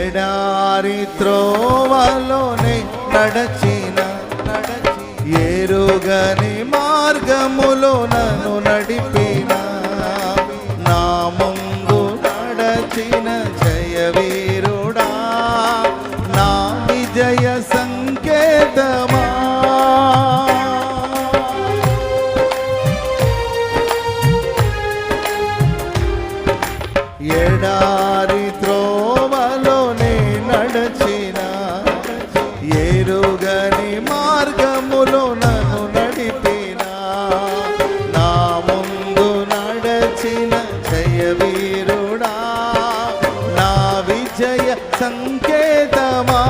ఎడారి త్రోవలోనే నడచిన ఎరుగని మార్గములో నన్ను నడిపిన నా ముందు నడచిన జయవీరుడా నా విజయ సంకేతమా ఎడారి త్రోవలోనే నడచిన ఎరుగని మార్గములో నన్ను నడిపిన నా ముందు నడచిన జయవీరుడా నా విజయ సంకేతమా